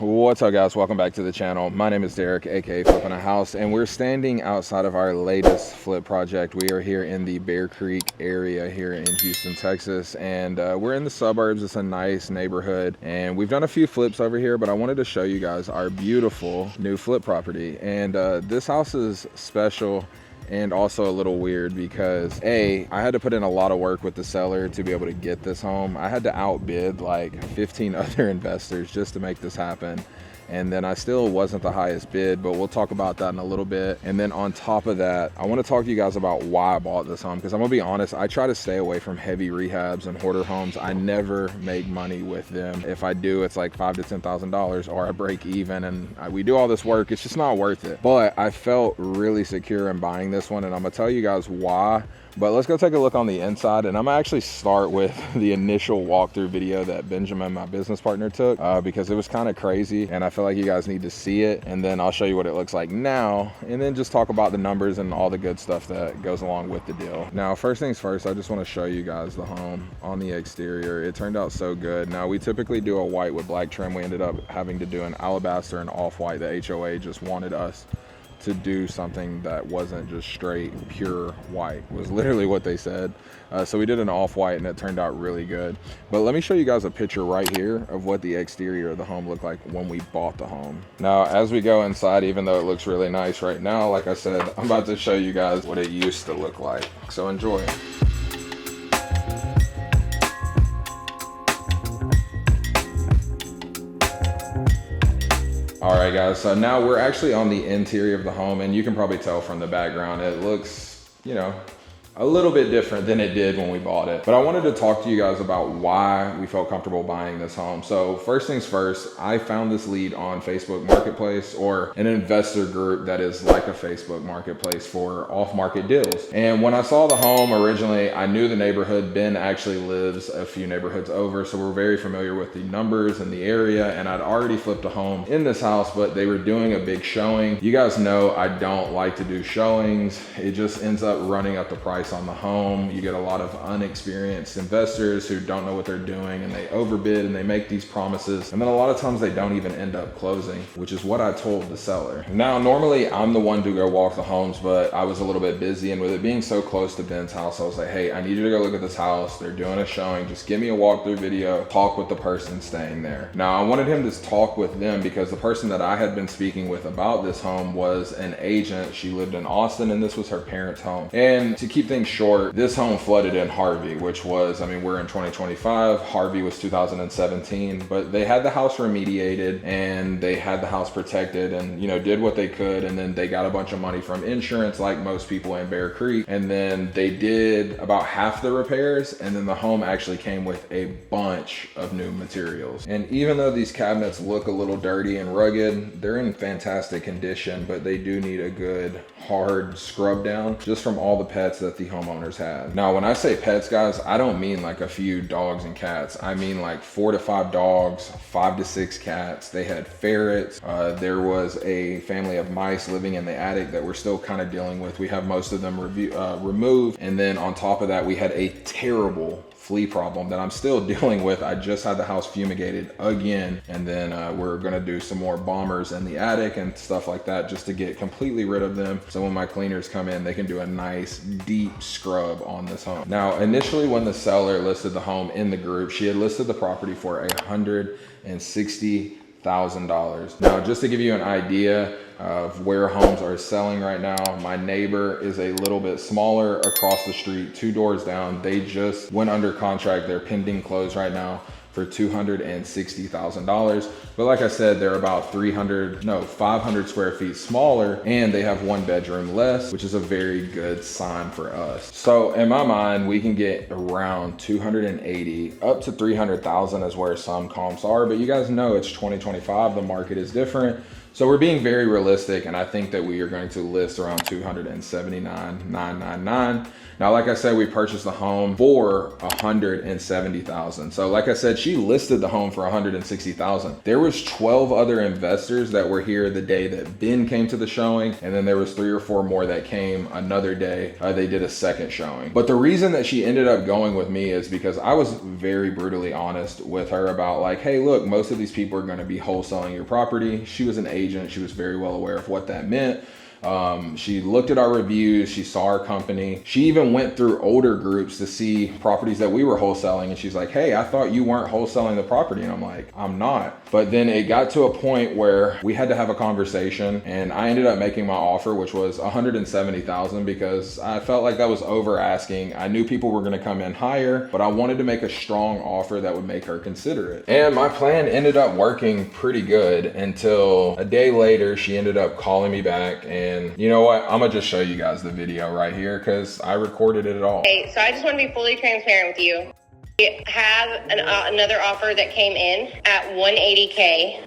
What's up, guys? Welcome back to the channel. My name is Derek, aka Flippingahouse, and we're standing outside of our latest flip project. We are here in the Bear Creek area here in Houston, Texas, and we're in the suburbs. It's a nice neighborhood, and we've done a few flips over here, but I wanted to show you guys our beautiful new flip property. And this house is special and also a little weird because I had to put in a lot of work with the seller to be able to get this home. I had to outbid like 15 other investors just to make this happen. And then I still wasn't the highest bid, but we'll talk about that in a little bit. And then on top of that, I want to talk to you guys about why I bought this home, because I'm gonna be honest, I try to stay away from heavy rehabs and hoarder homes. I never make money with them. If I do, it's like $5,000 to $10,000 or I break even, and we do all this work. It's just not worth it. But I felt really secure in buying this one, and I'm gonna tell you guys why. But let's go take a look on the inside, and I'm gonna actually start with the initial walkthrough video that Benjamin, my business partner, took because it was kind of crazy, and I feel like you guys need to see it, and then I'll show you what it looks like now, and then just talk about the numbers and all the good stuff that goes along with the deal. Now, first things first, I just want to show you guys the home on the exterior. It turned out so good. Now, we typically do a white with black trim. We ended up having to do an alabaster and off-white. The HOA just wanted us to do something that wasn't just straight pure white, was literally what they said. So we did an off-white and it turned out really good. But let me show you guys a picture right here of what the exterior of the home looked like when we bought the home. Now, as we go inside, even though it looks really nice right now, like I said, I'm about to show you guys what it used to look like. So enjoy. All right, guys, so now we're actually on the interior of the home, and you can probably tell from the background, it looks, you know, a little bit different than it did when we bought it. But I wanted to talk to you guys about why we felt comfortable buying this home. So first things first, I found this lead on Facebook Marketplace, or an investor group that is like a Facebook Marketplace for off-market deals. And when I saw the home originally, I knew the neighborhood. Ben actually lives a few neighborhoods over, so we're very familiar with the numbers and the area, and I'd already flipped a home in this house, but they were doing a big showing. You guys know I don't like to do showings. It just ends up running up the price on the home. You get a lot of unexperienced investors who don't know what they're doing, and they overbid and they make these promises, and then a lot of times they don't even end up closing, which is what I told the seller. Now, normally I'm the one to go walk the homes, but I was a little bit busy, and with it being so close to Ben's house, I was like, hey, I need you to go look at this house. They're doing a showing. Just give me a walkthrough video, talk with the person staying there. Now, I wanted him to talk with them because the person that I had been speaking with about this home was an agent. She lived in Austin, and this was her parents' home. And to keep things short, this home flooded in Harvey, which was, I mean, we're in 2025. Harvey was 2017, but they had the house remediated and they had the house protected and, you know, did what they could. And then they got a bunch of money from insurance, like most people in Bear Creek. And then they did about half the repairs. And then the home actually came with a bunch of new materials. And even though these cabinets look a little dirty and rugged, they're in fantastic condition, but they do need a good hard scrub down just from all the pets that the homeowners had. Now, when I say pets, guys, I don't mean like a few dogs and cats. I mean like 4 to 5 dogs, 5 to 6 cats. They had ferrets. There was a family of mice living in the attic that we're still kind of dealing with. We have most of them removed. And then on top of that, we had a terrible flea problem that I'm still dealing with. I just had the house fumigated again, and then we're gonna do some more bombers in the attic and stuff like that just to get completely rid of them, so when my cleaners come in, they can do a nice deep scrub on this home. Now, initially when the seller listed the home in the group, she had listed the property for $160,000. Now, just to give you an idea of where homes are selling right now, my neighbor is a little bit smaller across the street, 2 doors down. They just went under contract. They're pending close right now for $260,000. But like I said, they're about 500 square feet smaller, and they have 1 bedroom less, which is a very good sign for us. So in my mind, we can get around 280 up to 300,000 is where some comps are, but you guys know it's 2025, the market is different. So we're being very realistic, and I think that we are going to list around $279,999. Now, like I said, we purchased the home for $170,000. So like I said, she listed the home for $160,000. There was 12 other investors that were here the day that Ben came to the showing, and then there was 3 or 4 more that came another day. They did a second showing. But the reason that she ended up going with me is because I was very brutally honest with her about like, hey, look, most of these people are going to be wholesaling your property. She was an agent. She was very well aware of what that meant. She looked at our reviews, she saw our company. She even went through older groups to see properties that we were wholesaling, and she's like, hey, I thought you weren't wholesaling the property. And I'm like, I'm not. But then it got to a point where we had to have a conversation, and I ended up making my offer, which was $170,000, because I felt like that was over asking. I knew people were going to come in higher, but I wanted to make a strong offer that would make her consider it. And my plan ended up working pretty good until a day later, she ended up calling me back. And you know what? I'm gonna just show you guys the video right here because I recorded it all. Okay, so I just want to be fully transparent with you. We have another offer that came in at $180K.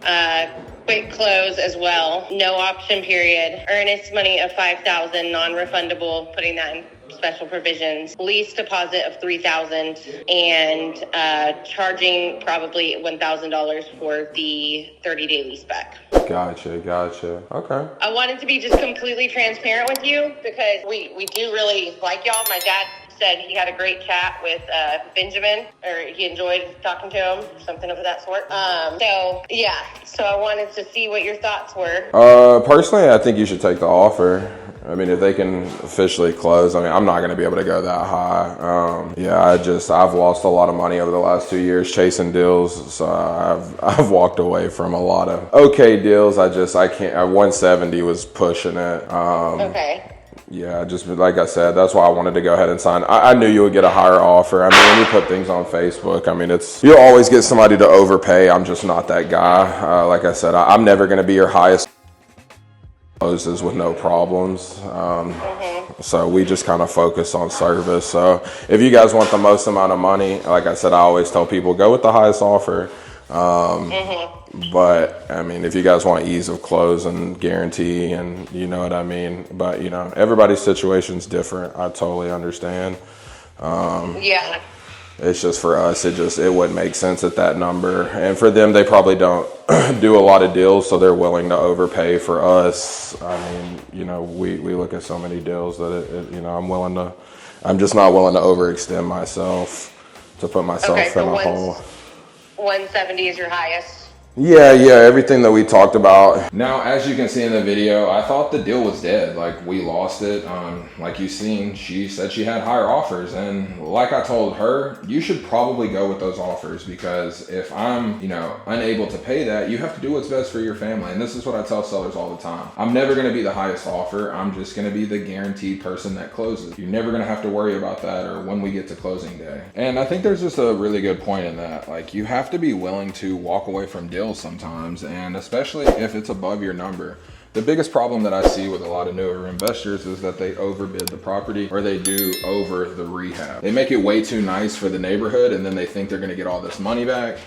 Quick close as well. No option period. Earnest money of $5,000, non-refundable, putting that in special provisions. Lease deposit of $3,000, and charging probably $1,000 for the 30-day lease back. Gotcha. Okay. I wanted to be just completely transparent with you because we do really like y'all. My dad said he had a great chat with Benjamin, or he enjoyed talking to him, something of that sort. So I wanted to see what your thoughts were. Personally, I think you should take the offer. I mean, if they can officially close, I mean, I'm not going to be able to go that high. I've lost a lot of money over the last 2 years chasing deals. So I've walked away from a lot of okay deals. I can't, 170 was pushing it. Okay. Yeah, just like I said, that's why I wanted to go ahead and sign. I knew you would get a higher offer. I mean, when you put things on Facebook, I mean, you'll always get somebody to overpay. I'm just not that guy. Like I said, I'm never going to be your highest closes with no problems. So we just kind of focus on service. So if you guys want the most amount of money, like I said, I always tell people go with the highest offer. But I mean, if you guys want ease of close and guarantee, and you know what I mean, but you know, everybody's situation's different. I totally understand. Yeah. It's just for us, it wouldn't make sense at that number. And for them, they probably don't do a lot of deals, so they're willing to overpay. For us, I mean, you know, we look at so many deals that you know, I'm just not willing to overextend myself to put myself in a hole. 170 is your highest. Yeah, everything that we talked about. Now, as you can see in the video, I thought the deal was dead. Like, we lost it. Like you've seen, she said she had higher offers. And like I told her, you should probably go with those offers, because if I'm, you know, unable to pay that, you have to do what's best for your family. And this is what I tell sellers all the time. I'm never going to be the highest offer. I'm just going to be the guaranteed person that closes. You're never going to have to worry about that or when we get to closing day. And I think there's just a really good point in that. Like, you have to be willing to walk away from deals sometimes, and especially if it's above your number. The biggest problem that I see with a lot of newer investors is that they overbid the property, or they do over the rehab. They make it way too nice for the neighborhood, and then they think they're gonna get all this money back,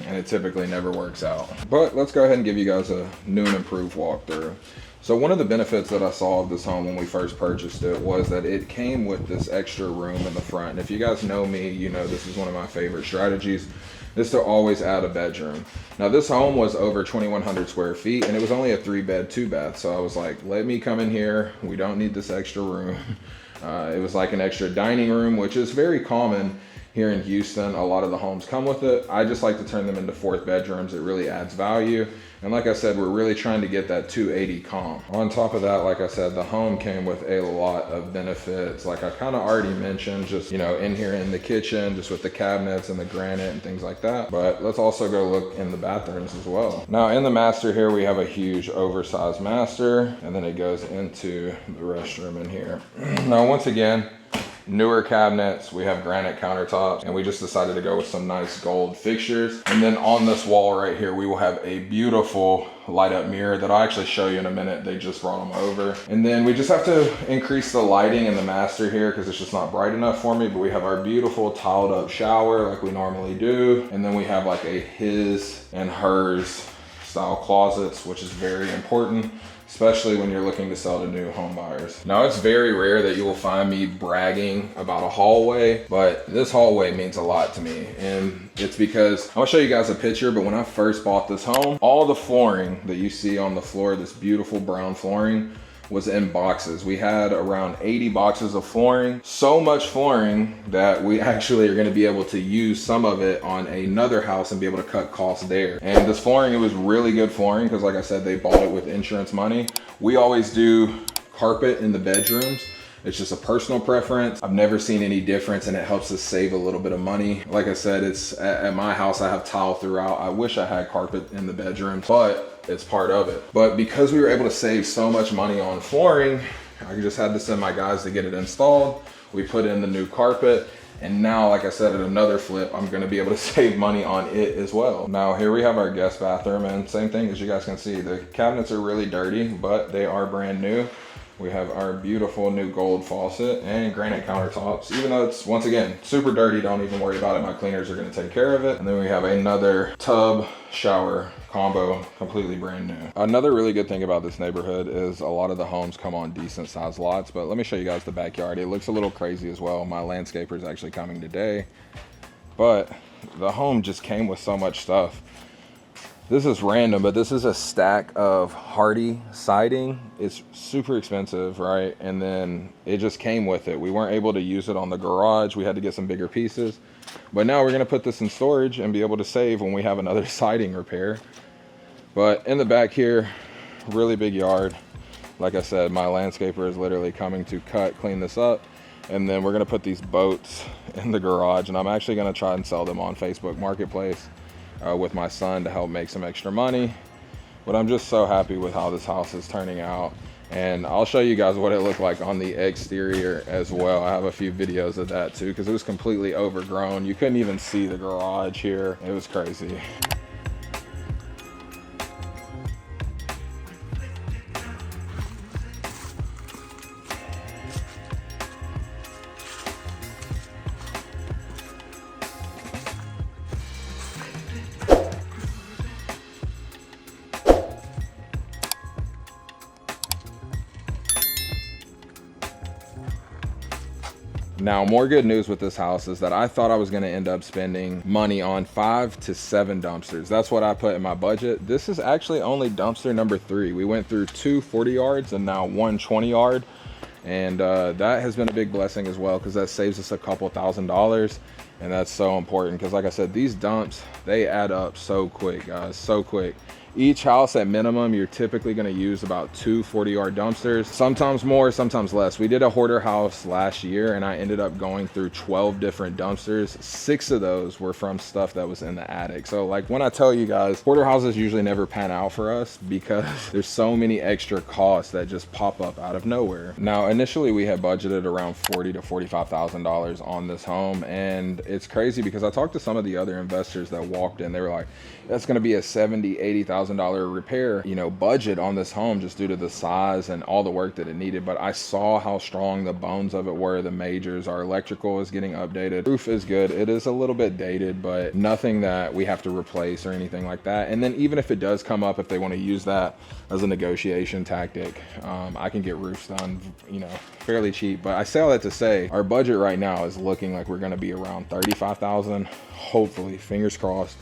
and it typically never works out. But let's go ahead and give you guys a new and improved walkthrough. So one of the benefits that I saw of this home when we first purchased it was that it came with this extra room in the front. And if you guys know me, you know this is one of my favorite strategies, is to always add a bedroom. Now this home was over 2,100 square feet, and it was only a 3-bed, 2-bath. So I was like, let me come in here. We don't need this extra room. It was like an extra dining room, which is very common here in Houston. A lot of the homes come with it. I just like to turn them into 4th bedrooms. It really adds value. And like I said, we're really trying to get that 280 comp. On top of that, like I said, the home came with a lot of benefits. Like I kind of already mentioned, just, you know, in here in the kitchen, just with the cabinets and the granite and things like that. But let's also go look in the bathrooms as well. Now in the master here, we have a huge oversized master, and then it goes into the restroom in here. Now, once again, newer cabinets, we have granite countertops, and we just decided to go with some nice gold fixtures. And then on this wall right here, we will have a beautiful light up mirror that I'll actually show you in a minute. They just brought them over. And then we just have to increase the lighting in the master here because it's just not bright enough for me, but we have our beautiful tiled up shower like we normally do. And then we have like a his and hers style closets, which is very important, especially when you're looking to sell to new home buyers. Now, it's very rare that you will find me bragging about a hallway, but this hallway means a lot to me. And it's because, I'll show you guys a picture, but when I first bought this home, all the flooring that you see on the floor, this beautiful brown flooring, was in boxes. We had around 80 boxes of flooring, so much flooring that we actually are gonna be able to use some of it on another house and be able to cut costs there. And this flooring, it was really good flooring because like I said, they bought it with insurance money. We always do carpet in the bedrooms. It's just a personal preference. I've never seen any difference and it helps us save a little bit of money. Like I said, it's at my house, I have tile throughout. I wish I had carpet in the bedroom, but it's part of it. But because we were able to save so much money on flooring, I just had to send my guys to get it installed. We put in the new carpet. And now, like I said, at another flip, I'm gonna be able to save money on it as well. Now here we have our guest bathroom, and same thing as you guys can see, the cabinets are really dirty, but they are brand new. We have our beautiful new gold faucet and granite countertops. Even though it's, once again, super dirty, don't even worry about it. My cleaners are gonna take care of it. And then we have another tub shower combo, completely brand new. Another really good thing about this neighborhood is a lot of the homes come on decent sized lots, but let me show you guys the backyard. It looks a little crazy as well. My landscaper is actually coming today, but the home just came with so much stuff. This is random, but this is a stack of Harvey siding. It's super expensive, right? And then it just came with it. We weren't able to use it on the garage. We had to get some bigger pieces. But now we're gonna put this in storage and be able to save when we have another siding repair. But in the back here, really big yard. Like I said, my landscaper is literally coming to clean this up. And then we're gonna put these boats in the garage, and I'm actually gonna try and sell them on Facebook Marketplace. With my son to help make some extra money. But I'm just so happy with how this house is turning out, and I'll show you guys what it looked like on the exterior as well. I have a few videos of that too, because it was completely overgrown. You couldn't even see the garage here. It was crazy. Now, more good news with this house is that I thought I was gonna end up spending money on 5 to 7 dumpsters. That's what I put in my budget. This is actually only dumpster number 3. We went through 2 40 yards and now 1 20 yard. And that has been a big blessing as well, because that saves us a couple $1,000s. And that's so important, because like I said, these dumps, they add up so quick, guys, so quick. Each house at minimum, you're typically gonna use about 2 40-yard dumpsters, sometimes more, sometimes less. We did a hoarder house last year and I ended up going through 12 different dumpsters. 6 of those were from stuff that was in the attic. So like when I tell you guys, hoarder houses usually never pan out for us because there's so many extra costs that just pop up out of nowhere. Now, initially we had budgeted around $40,000 to $45,000 on this home. And it's crazy because I talked to some of the other investors that walked in, they were like, that's gonna be a $70,000, $80,000 repair, you know, budget on this home just due to the size and all the work that it needed. But I saw how strong the bones of it were, the majors. Our electrical is getting updated. Roof is good. It is a little bit dated, but nothing that we have to replace or anything like that. And then even if it does come up, if they want to use that as a negotiation tactic, I can get roofs done, you know, fairly cheap. But I say all that to say, our budget right now is looking like we're going to be around $35,000. Hopefully, fingers crossed.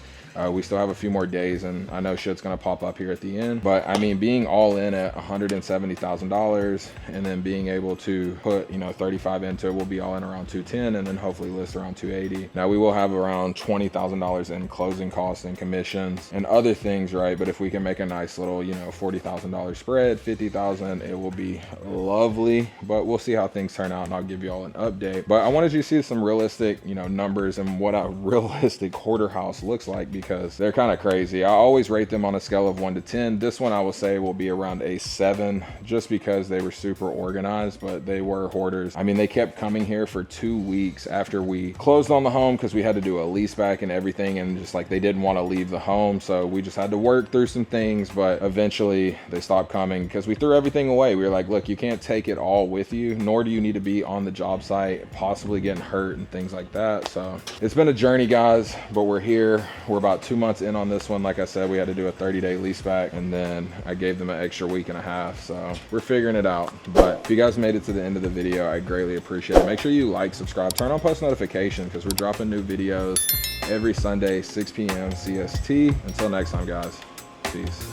We still have a few more days, and I know shit's gonna pop up here at the end. But I mean, being all in at $170,000 and then being able to put, you know, 35 into it, we'll be all in around 210, and then hopefully list around 280. Now we will have around $20,000 in closing costs and commissions and other things, right? But if we can make a nice little, you know, $40,000 spread, 50,000, it will be lovely. But we'll see how things turn out, and I'll give you all an update. But I wanted you to see some realistic, you know, numbers and what a realistic hoarder house looks like, because they're kind of crazy. I always rate them on a scale of 1 to 10. This one I will say will be around a 7, just because they were super organized, but they were hoarders. I mean, they kept coming here for 2 weeks after we closed on the home because we had to do a lease back and everything, and just like they didn't want to leave the home, so we just had to work through some things. But eventually they stopped coming because we threw everything away. We were like, look, you can't take it all with you, nor do you need to be on the job site possibly getting hurt and things like that. So it's been a journey, guys, but we're here. We're about about 2 months in on this one. Like I said, we had to do a 30-day lease back, and then I gave them an extra week and a half. So we're figuring it out. But if you guys made it to the end of the video, I greatly appreciate it. Make sure you like, subscribe, turn on post notifications, because we're dropping new videos every Sunday, 6 p.m. CST. Until next time, guys. Peace.